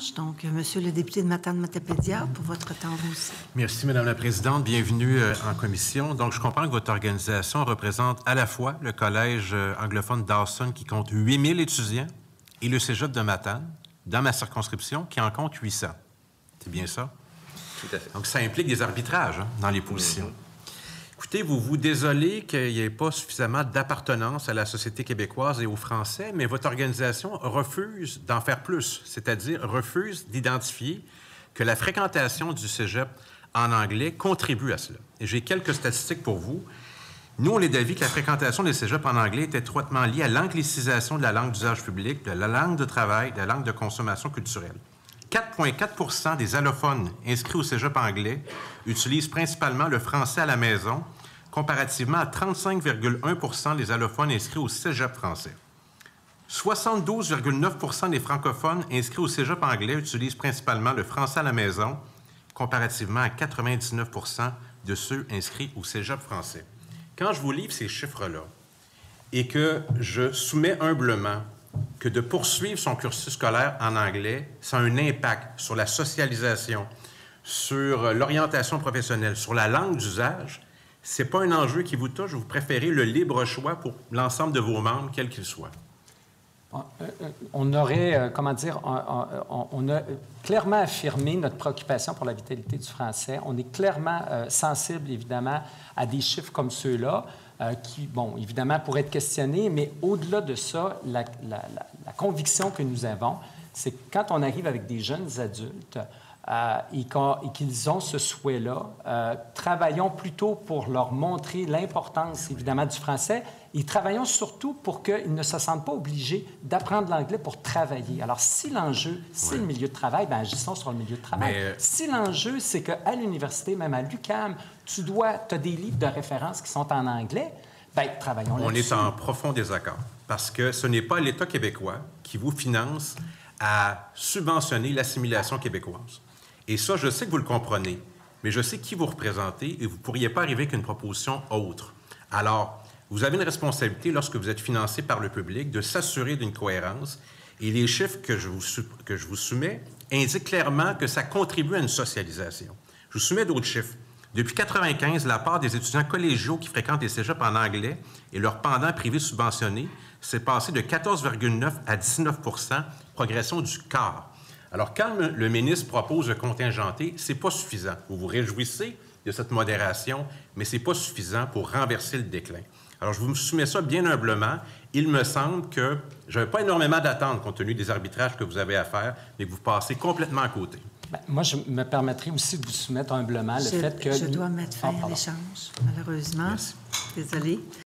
d'échange. Donc, Monsieur le député de Matane-Matapédia, pour votre temps, vous aussi. Merci, Madame la Présidente. Bienvenue en commission. Donc, je comprends que votre organisation représente à la fois le Collège anglophone Dawson, qui compte 8 000 étudiants, et le Cégep de Matane, dans ma circonscription, qui en compte 800. C'est bien ça? Tout à fait. Donc, ça implique des arbitrages dans les positions. Écoutez, vous vous désolez qu'il n'y ait pas suffisamment d'appartenance à la société québécoise et aux Français, mais votre organisation refuse d'en faire plus, c'est-à-dire refuse d'identifier que la fréquentation du cégep en anglais contribue à cela. Et j'ai quelques statistiques pour vous. Nous, on est d'avis que la fréquentation des cégeps en anglais est étroitement liée à l'anglicisation de la langue d'usage public, de la langue de travail, de la langue de consommation culturelle. 4,4 % des allophones inscrits au cégep anglais utilisent principalement le français à la maison, comparativement à 35,1 % des allophones inscrits au cégep français. 72,9 % des francophones inscrits au cégep anglais utilisent principalement le français à la maison, comparativement à 99 % de ceux inscrits au cégep français. Quand je vous livre ces chiffres-là et que je soumets humblement que de poursuivre son cursus scolaire en anglais, ça a un impact sur la socialisation, sur l'orientation professionnelle, sur la langue d'usage, c'est pas un enjeu qui vous touche. Vous préférez le libre choix pour l'ensemble de vos membres, quel qu'il soit. On aurait, on a clairement affirmé notre préoccupation pour la vitalité du français. On est clairement sensible, évidemment, à des chiffres comme ceux-là, qui, bon, évidemment, pourraient être questionnés, mais au-delà de ça, la conviction que nous avons, c'est que quand on arrive avec des jeunes adultes et qu'ils ont ce souhait-là, travaillons plutôt pour leur montrer l'importance, évidemment, du français et travaillons surtout pour qu'ils ne se sentent pas obligés d'apprendre l'anglais pour travailler. Alors, si l'enjeu, c'est le milieu de travail, bien, agissons sur le milieu de travail. Si l'enjeu, c'est qu'à l'université, même à l'UQAM, tu as des livres de référence qui sont en anglais, bien, travaillons là-dessus. On est en profond désaccord parce que ce n'est pas l'État québécois qui vous finance à subventionner l'assimilation québécoise. Et ça, je sais que vous le comprenez, mais je sais qui vous représentez et vous ne pourriez pas arriver avec une proposition autre. Alors, vous avez une responsabilité, lorsque vous êtes financé par le public, de s'assurer d'une cohérence. Et les chiffres que je vous soumets indiquent clairement que ça contribue à une socialisation. Je vous soumets d'autres chiffres. Depuis 1995, la part des étudiants collégiaux qui fréquentent les cégeps en anglais et leurs pendants privés subventionnés s'est passé de 14,9 à 19 %, progression du quart. Alors, quand le ministre propose de contingenter, c'est pas suffisant. Vous vous réjouissez de cette modération, mais c'est pas suffisant pour renverser le déclin. Alors, je vous soumets ça bien humblement. Il me semble que je n'avais pas énormément d'attentes compte tenu des arbitrages que vous avez à faire, mais que vous passez complètement à côté. Bien, moi, je me permettrai aussi de vous soumettre humblement le fait que... Je dois mettre fin à l'échange, malheureusement. Merci. Désolée.